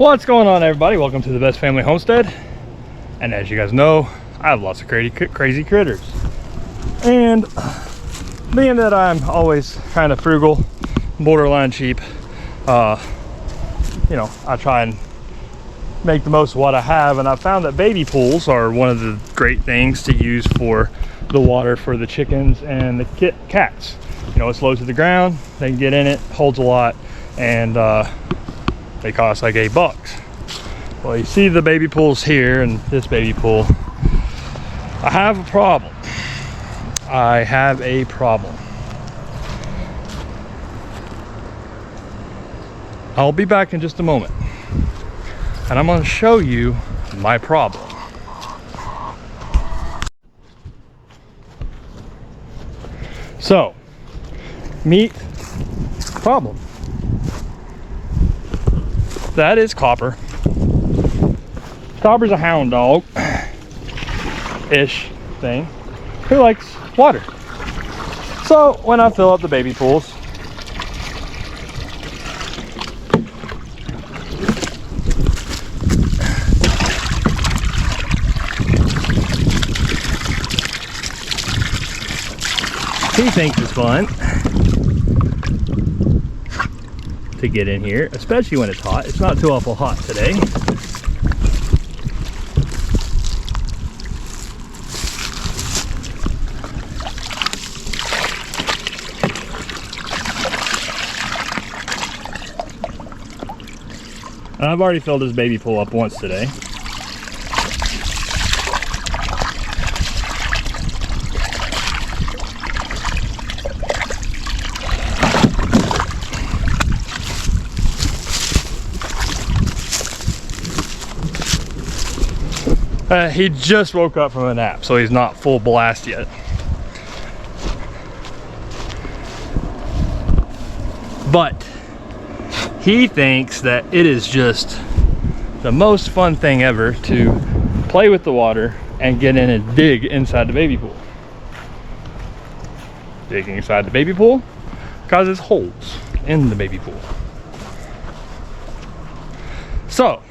What's going on, everybody? Welcome to the Best Family Homestead. And as you guys know, I have lots of crazy critters. And being that I'm always kind of frugal, borderline cheap, I try and make the most of what I have. And I found that baby pools are one of the great things to use for the water for the chickens and the cats. You know, it's low to the ground, they can get in it, holds a lot, and they cost like $8. Well, you see the baby pools here and this baby pool. I have a problem. I'll be back in just a moment, and I'm going to show you my problem. So, meet problem. That is Copper. Copper's a hound dog-ish thing who likes water. So when I fill up the baby pools, he thinks it's fun to get in here, especially when it's hot. It's not too awful hot today. And I've already filled his baby pool up once today. He just woke up from a nap, so he's not full blast yet. But he thinks that it is just the most fun thing ever to play with the water and get in and dig inside the baby pool. Digging inside the baby pool causes holes in the baby pool. So,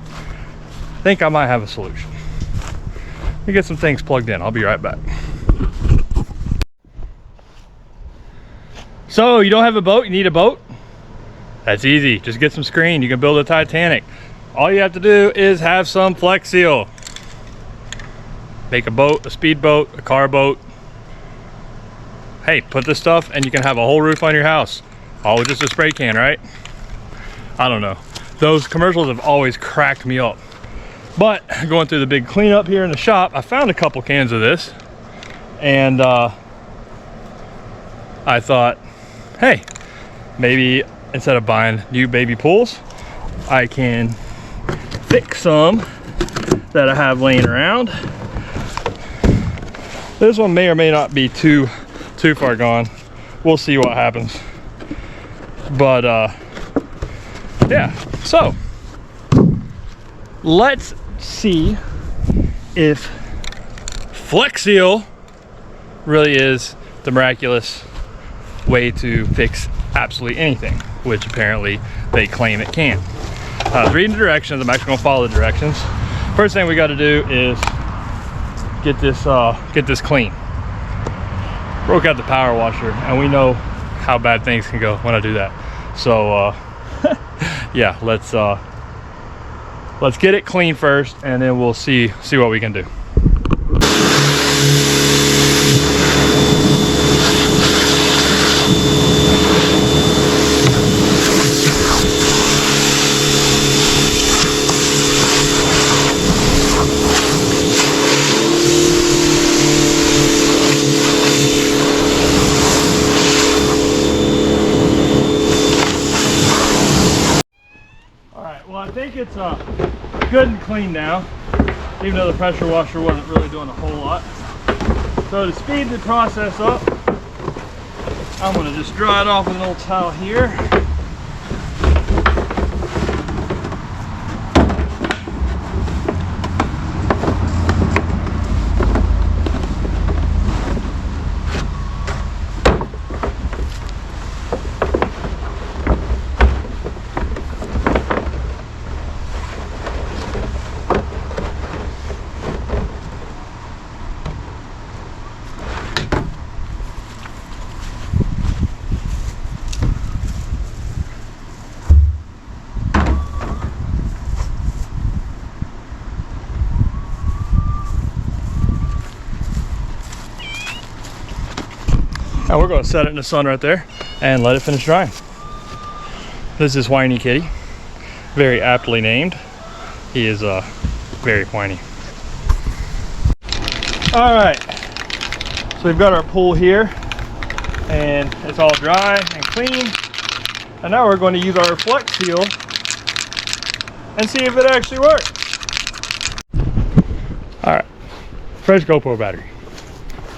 I think I might have a solution. Let me get some things plugged in. I'll be right back. So, you don't have a boat? You need a boat? That's easy. Just get some screen. You can build a Titanic. All you have to do is have some Flex Seal. Make a boat, a speedboat, a car boat. Hey, put this stuff and you can have a whole roof on your house. All with just a spray can, right? I don't know. Those commercials have always cracked me up. But going through the big cleanup here in the shop, I found a couple cans of this. And I thought, hey, maybe instead of buying new baby pools, I can fix some that I have laying around. This one may or may not be too far gone. We'll see what happens. But yeah, so let's see if Flex Seal really is the miraculous way to fix absolutely anything, which apparently they claim it can. Reading the directions, I'm actually gonna follow the directions. First thing we got to do is get this clean. Broke out the power washer, and we know how bad things can go when I do that. So yeah, let's get it clean first, and then we'll see what we can do. I think it's good and clean now, even though the pressure washer wasn't really doing a whole lot. So to speed the process up, I'm going to just dry it off with an old towel here. Now we're going to set it in the sun right there and let it finish drying. This is Whiny Kitty, very aptly named. He is very whiny. All right, so we've got our pool here and it's all dry and clean. And now we're going to use our Flex Seal and see if it actually works. All right, fresh GoPro battery,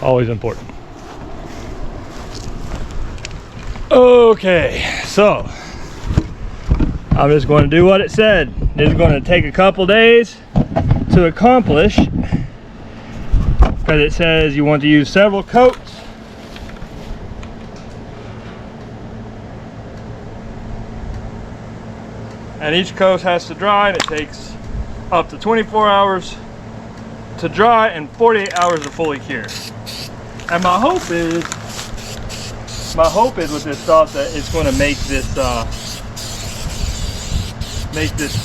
always important. Okay, so I'm just going to do what it said. This is going to take a couple days to accomplish because it says you want to use several coats. And each coat has to dry, and it takes up to 24 hours to dry and 48 hours to fully cure. And my hope is with this stuff that it's going to make this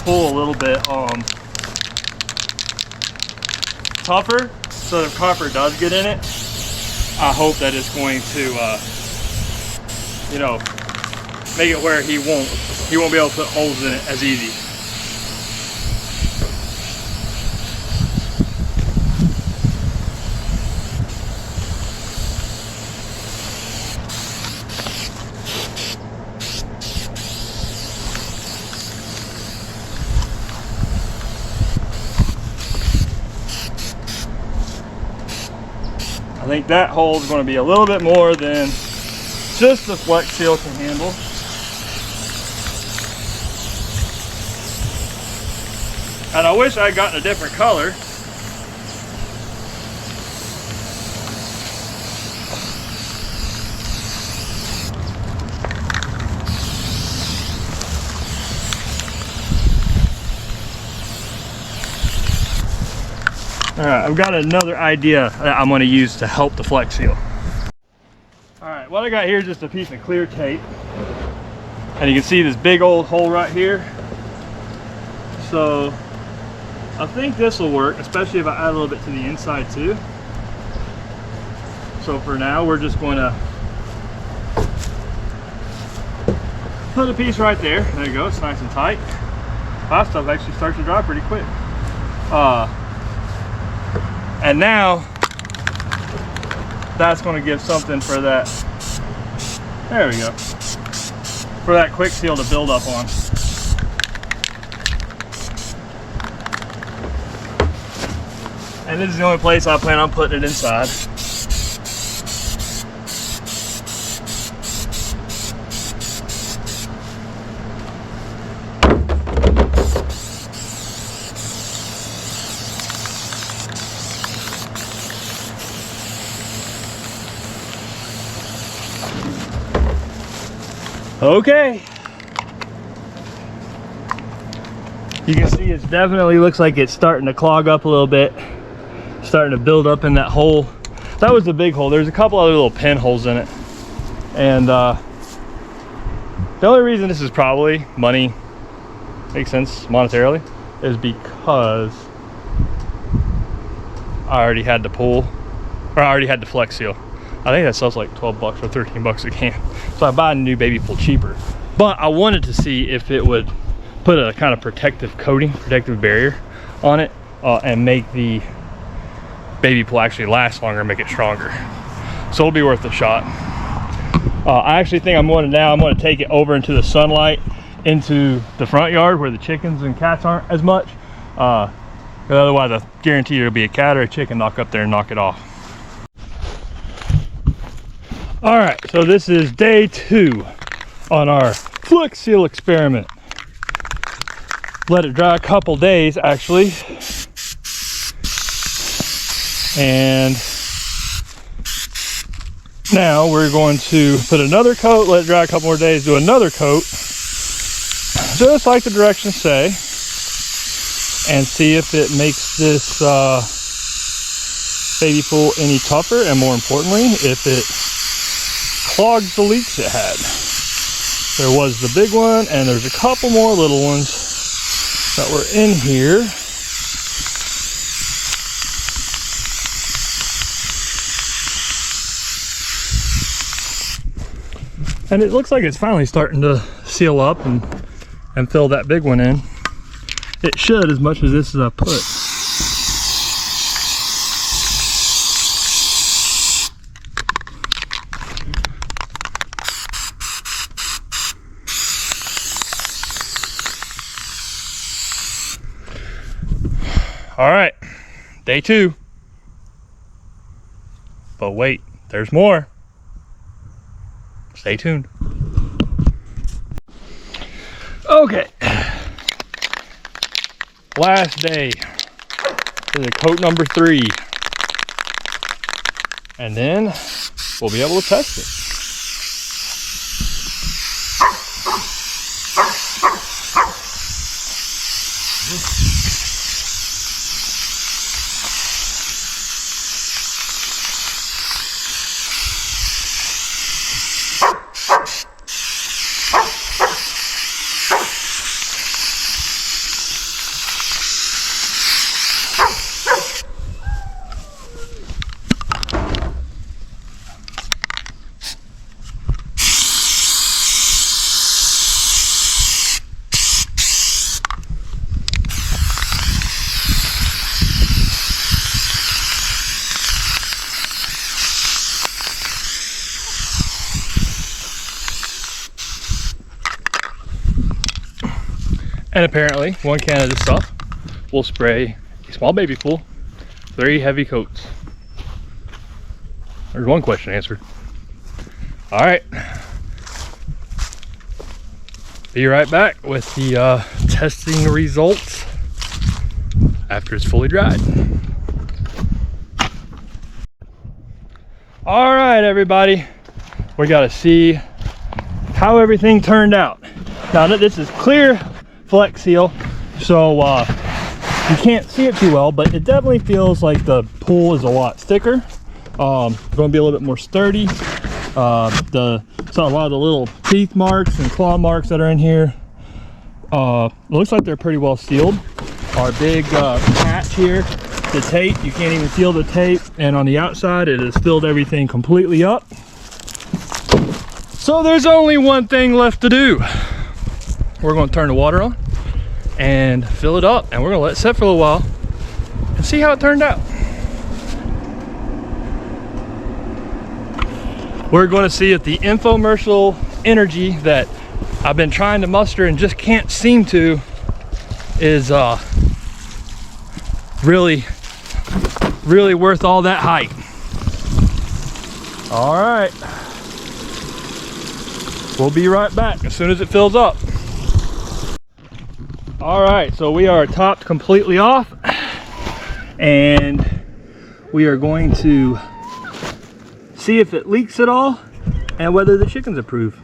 pool a little bit tougher. So if copper does get in it, I hope that it's going to you know, make it where he won't be able to put holes in it as easy. I think that hole is going to be a little bit more than just the Flex Seal can handle. And I wish I had gotten a different color. All right, I've got another idea that I'm going to use to help the Flex Seal. All right, what I got here is just a piece of clear tape. And you can see this big old hole right here. So I think this will work, especially if I add a little bit to the inside too. So for now, we're just going to put a piece right there. There you go, it's nice and tight. That stuff actually starts to dry pretty quick. And now, that's going to give something for that, there we go, for that quick seal to build up on. And this is the only place I plan on putting it inside. Okay. You can see it definitely looks like it's starting to clog up a little bit. Starting to build up in that hole. That was the big hole. There's a couple other little pinholes in it. And the only reason this is probably money, makes sense monetarily, is because I already had the pool, or I already had the Flex Seal. I think that sells like 12 bucks or 13 bucks a can. So I buy a new baby pool cheaper. But I wanted to see if it would put a kind of protective coating, protective barrier on it, and make the baby pool actually last longer and make it stronger. So it'll be worth a shot. I actually think I'm going to take it over into the sunlight, into the front yard where the chickens and cats aren't as much. Because otherwise I guarantee there'll be a cat or a chicken knock up there and knock it off. All right, so this is day 2 on our Flex Seal experiment. Let it dry a couple days actually. And now we're going to put another coat, let it dry a couple more days, do another coat, just like the directions say, and see if it makes this baby pool any tougher, and more importantly, if it clogs the leaks it had. There was the big one, and there's a couple more little ones that were in here. And it looks like it's finally starting to seal up and fill that big one in. It should, as much as this is a put. All right, day 2. But wait, there's more. Stay tuned. Okay. Last day. This is coat number 3. And then we'll be able to test it. And apparently, 1 can of this stuff will spray a small baby pool, 3 heavy coats. There's 1 question answered. All right. Be right back with the testing results after it's fully dried. All right, everybody. We got to see how everything turned out. Now that this is clear Flex Seal, so you can't see it too well, but it definitely feels like the pool is a lot thicker. Going to be a little bit more sturdy. So a lot of the little teeth marks and claw marks that are in here, it looks like they're pretty well sealed. Our big patch here, the tape, you can't even feel the tape, and on the outside it has filled everything completely up. So there's only one thing left to do. We're going to turn the water on and fill it up, and we're going to let it set for a little while and see how it turned out. We're going to see if the infomercial energy that I've been trying to muster and just can't seem to is really worth all that hype. All right, we'll be right back as soon as it fills up. All right, so we are topped completely off, and we are going to see if it leaks at all and whether the chickens approve.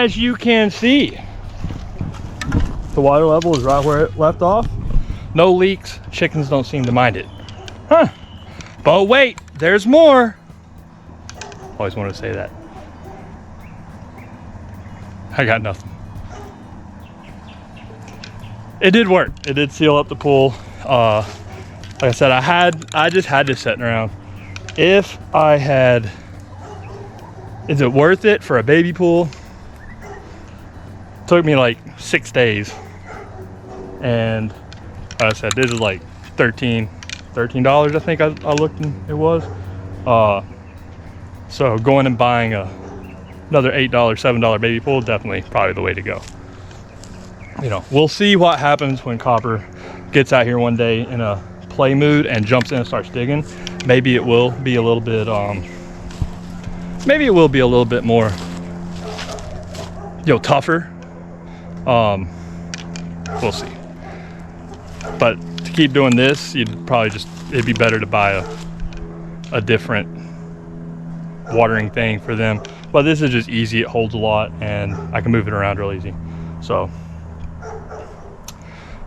as you can see, the water level is right where it left off. No leaks. Chickens don't seem to mind it. Huh. But wait, there's more. Always wanted to say that. I got nothing. It did work. It did seal up the pool. Like I said, I just had this sitting around. If I had, is it worth it for a baby pool? It took me like 6 days. And like I said, this is like $13 I think I looked and it was. So going and buying another $8, $7 baby pool, definitely probably the way to go. You know, we'll see what happens when Copper gets out here one day in a play mood and jumps in and starts digging. Maybe it will be a little bit more, you know, tougher. We'll see. But to keep doing this, you'd probably it'd be better to buy a different watering thing for them. But this is just easy. It holds a lot and I can move it around real easy. So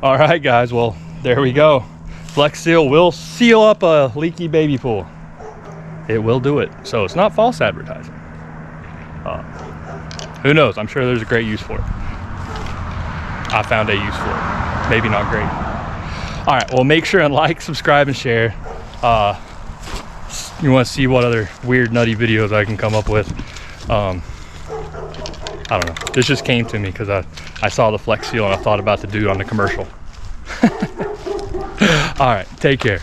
all right guys, well there we go. Flex Seal will seal up a leaky baby pool. It will do it. So it's not false advertising. Who knows? I'm sure there's a great use for it. I found a use for it. Maybe not great. All right, well make sure and like, subscribe, and share. You want to see what other weird, nutty videos I can come up with. I don't know. This just came to me because I saw the Flex Seal and I thought about the dude on the commercial. All right, take care.